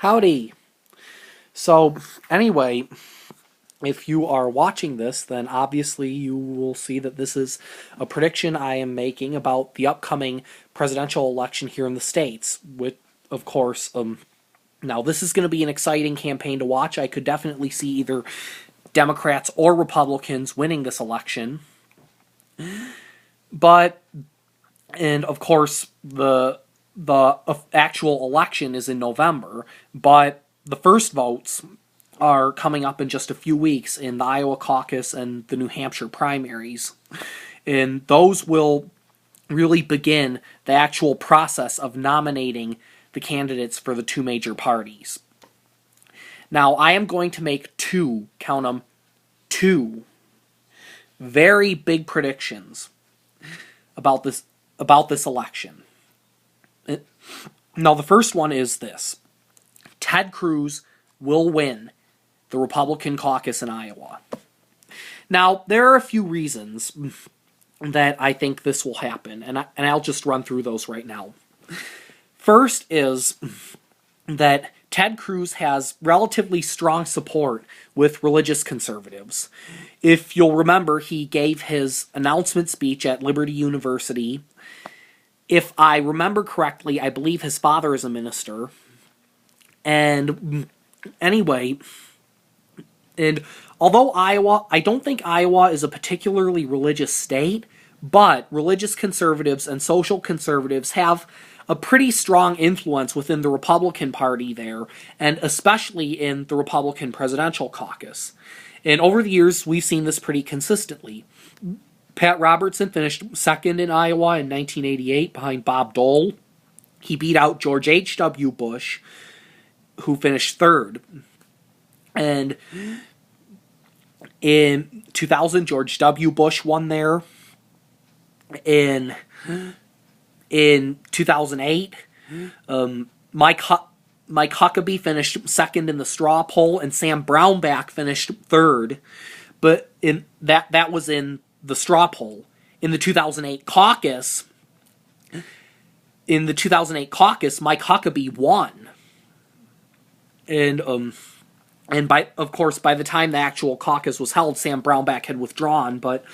Howdy. So, anyway, if you are watching this, then obviously you will see that this is a prediction I am making about the upcoming presidential election here in the States. With, of course, now this is going to be an exciting campaign to watch. I could definitely see either Democrats or Republicans winning this election. But, and of course, the actual election is in November, but the first votes are coming up in just a few weeks in the Iowa caucus and the New Hampshire primaries. And those will really begin the actual process of nominating the candidates for the two major parties. Now, I am going to make count them, two very big predictions about this election. Now, the first one is this. Ted Cruz will win the Republican caucus in Iowa. Now, there are a few reasons that I think this will happen, and I'll just run through those right now. First is that Ted Cruz has relatively strong support with religious conservatives. If you'll remember, he gave his announcement speech at Liberty University. If I remember correctly, I believe his father is a minister. And anyway, and although I don't think Iowa is a particularly religious state, but religious conservatives and social conservatives have a pretty strong influence within the Republican Party there, and especially in the Republican presidential caucus. And over the years, we've seen this pretty consistently. Pat Robertson finished second in Iowa in 1988 behind Bob Dole. He beat out George H.W. Bush, who finished third. And in 2000, George W. Bush won there. In 2008, Mike Huckabee finished second in the straw poll, and Sam Brownback finished third. But that was in the straw poll. In the 2008 caucus, Mike Huckabee won. And by the time the actual caucus was held, Sam Brownback had withdrawn, but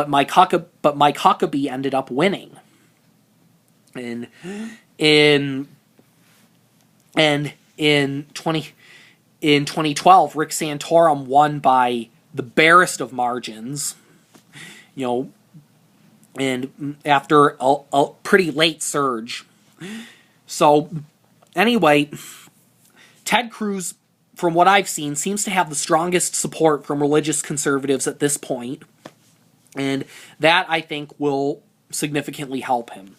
Mike Huckabee ended up winning. And in 2012, Rick Santorum won by the barest of margins. And after a pretty late surge. So, anyway, Ted Cruz, from what I've seen, seems to have the strongest support from religious conservatives at this point. And that, I think, will significantly help him.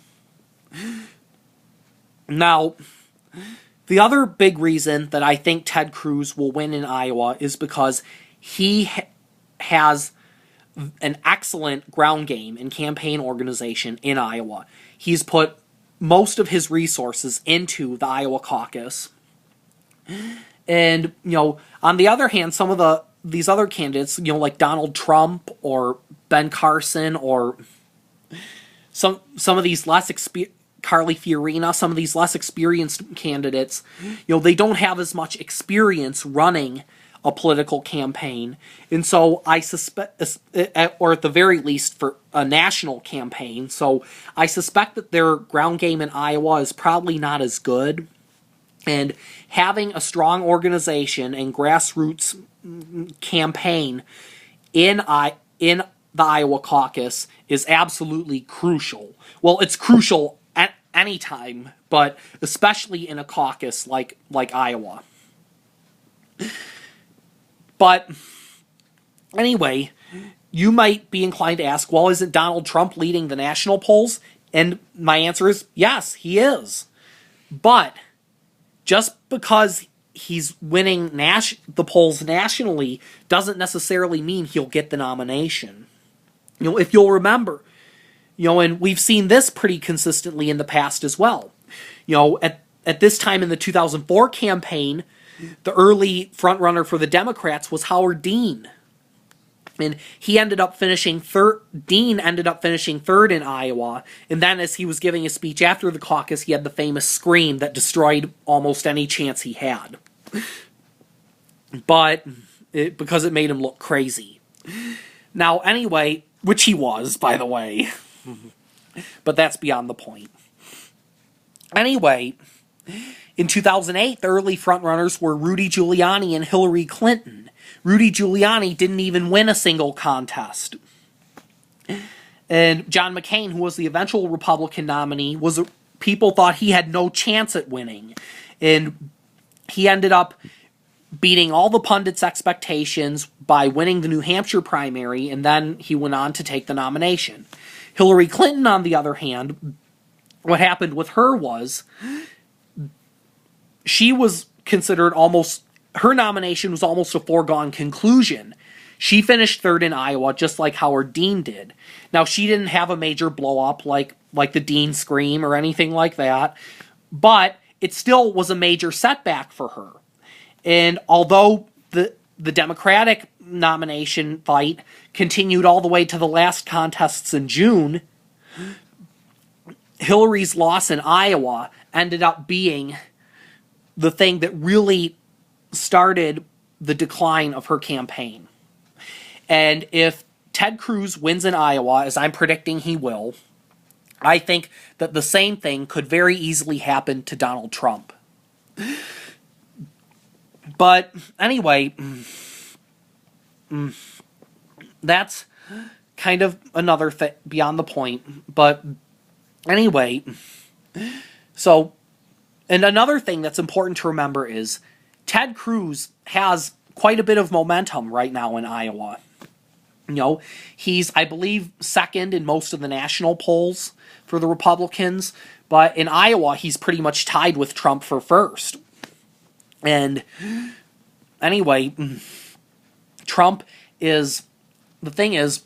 Now, the other big reason that I think Ted Cruz will win in Iowa is because he has an excellent ground game and campaign organization in Iowa. He's put most of his resources into the Iowa caucus. And, on the other hand, some of these other candidates, like Donald Trump or Ben Carson or some of these Carly Fiorina, some of these less experienced candidates, they don't have as much experience running a political campaign. And so I suspect, or at the very least for a national campaign, so I suspect that their ground game in Iowa is probably not as good. And having a strong organization and grassroots campaign in the Iowa caucus is absolutely crucial. Well, it's crucial at any time, but especially in a caucus like Iowa. But anyway, you might be inclined to ask, well, isn't Donald Trump leading the national polls? And my answer is yes, he is. But just because he's winning the polls nationally doesn't necessarily mean he'll get the nomination. If you'll remember, and we've seen this pretty consistently in the past as well. At this time in the 2004 campaign, the early frontrunner for the Democrats was Howard Dean. And he ended up finishing third. Dean ended up finishing third in Iowa. And then as he was giving a speech after the caucus, he had the famous scream that destroyed almost any chance he had. But because it made him look crazy. Now, anyway, which he was, by the way. But that's beyond the point. Anyway, in 2008, the early frontrunners were Rudy Giuliani and Hillary Clinton. Rudy Giuliani didn't even win a single contest. And John McCain, who was the eventual Republican nominee, people thought he had no chance at winning. And he ended up beating all the pundits' expectations by winning the New Hampshire primary, and then he went on to take the nomination. Hillary Clinton, on the other hand, what happened with her was she was considered her nomination was almost a foregone conclusion. She finished third in Iowa, just like Howard Dean did. Now, she didn't have a major blow-up like the Dean scream or anything like that, but it still was a major setback for her. And although the Democratic nomination fight continued all the way to the last contests in June, Hillary's loss in Iowa ended up being the thing that really started the decline of her campaign. And if Ted Cruz wins in Iowa, as I'm predicting he will, I think that the same thing could very easily happen to Donald Trump. But anyway, that's kind of another thing beyond the point. But anyway, so, and another thing that's important to remember is Ted Cruz has quite a bit of momentum right now in Iowa. You know, he's, I believe, second in most of the national polls for the Republicans, but in Iowa, he's pretty much tied with Trump for first. And anyway, Trump is, the thing is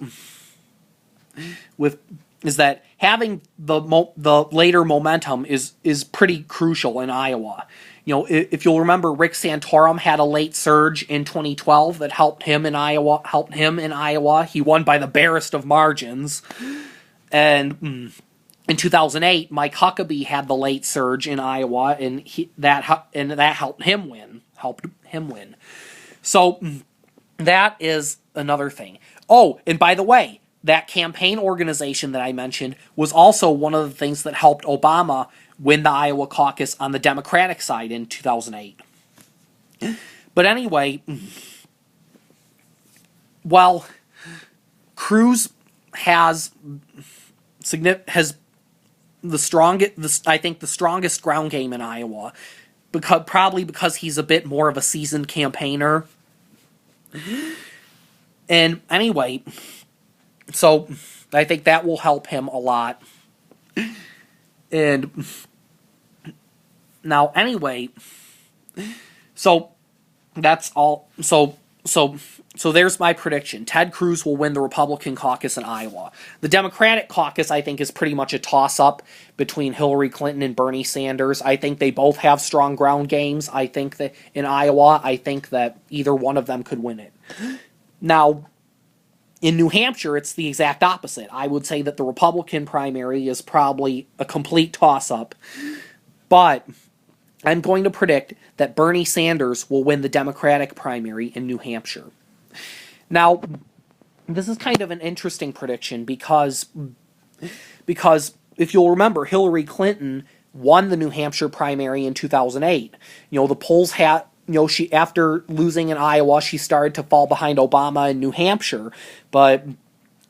that having the later momentum is pretty crucial in Iowa. You know, if you'll remember, Rick Santorum had a late surge in 2012 that helped him in Iowa. He won by the barest of margins. And in 2008, Mike Huckabee had the late surge in Iowa, and that helped him win. So that is another thing. Oh, and by the way, that campaign organization that I mentioned was also one of the things that helped Obama win the Iowa caucus on the Democratic side in 2008. But anyway, well, Cruz has the strongest ground game in Iowa, probably because he's a bit more of a seasoned campaigner. And anyway, so I think that will help him a lot. And now, anyway, so that's all. So there's my prediction. Ted Cruz will win the Republican caucus in Iowa. The Democratic caucus, I think, is pretty much a toss-up between Hillary Clinton and Bernie Sanders. I think they both have strong ground games. I think that in Iowa, I think that either one of them could win it. Now, in New Hampshire, it's the exact opposite. I would say that the Republican primary is probably a complete toss-up. But I'm going to predict that Bernie Sanders will win the Democratic primary in New Hampshire. Now, this is kind of an interesting prediction because if you'll remember, Hillary Clinton won the New Hampshire primary in 2008. You know, the polls had, you know, she, after losing in Iowa, she started to fall behind Obama in New Hampshire, but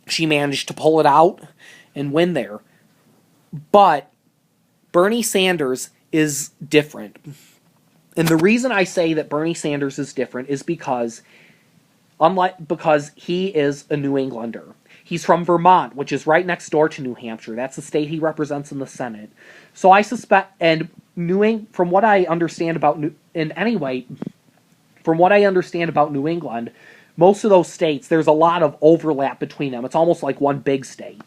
she managed to pull it out and win there. But Bernie Sanders is different. And the reason I say that Bernie Sanders is different is because he is a New Englander. He's from Vermont, which is right next door to New Hampshire. That's the state he represents in the Senate. So I suspect, and from what I understand about New England, most of those states, there's a lot of overlap between them. It's almost like one big state,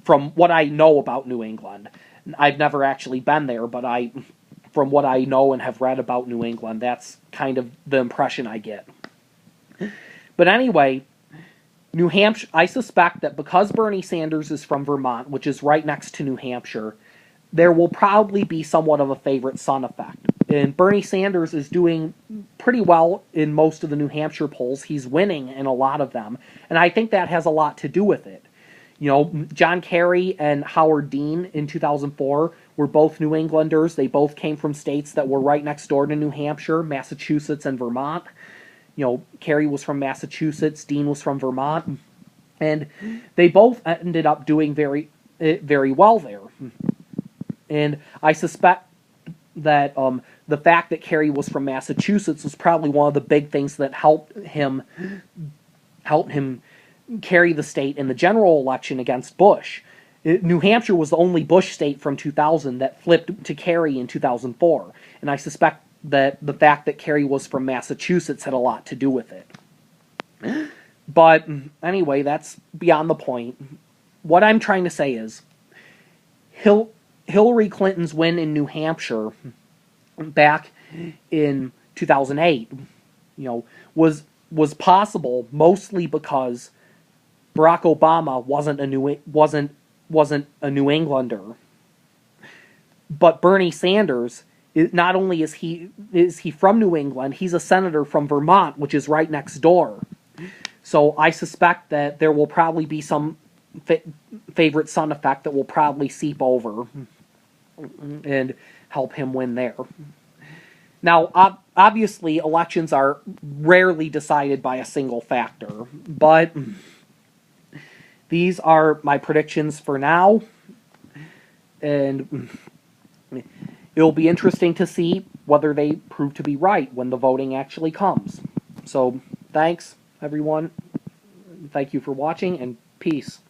from what I know about New England. I've never actually been there, but from what I know and have read about New England, that's kind of the impression I get. But anyway, New Hampshire, I suspect that because Bernie Sanders is from Vermont, which is right next to New Hampshire, there will probably be somewhat of a favorite son effect. And Bernie Sanders is doing pretty well in most of the New Hampshire polls. He's winning in a lot of them. And I think that has a lot to do with it. You know, John Kerry and Howard Dean in 2004 were both New Englanders. They both came from states that were right next door to New Hampshire, Massachusetts and Vermont. You know, Kerry was from Massachusetts, Dean was from Vermont. And they both ended up doing very, very well there. And I suspect that the fact that Kerry was from Massachusetts was probably one of the big things that helped him carry the state in the general election against Bush. New Hampshire was the only Bush state from 2000 that flipped to Kerry in 2004. And I suspect that the fact that Kerry was from Massachusetts had a lot to do with it. But anyway, that's beyond the point. What I'm trying to say is, Hillary Clinton's win in New Hampshire back in 2008, you know, was possible mostly because Barack Obama wasn't a New Englander. But Bernie Sanders, not only is he from New England, he's a senator from Vermont, which is right next door. So I suspect that there will probably be some favorite son effect that will probably seep over and help him win there. Now, obviously, elections are rarely decided by a single factor, but these are my predictions for now, and it'll be interesting to see whether they prove to be right when the voting actually comes. So, thanks, everyone. Thank you for watching, and peace.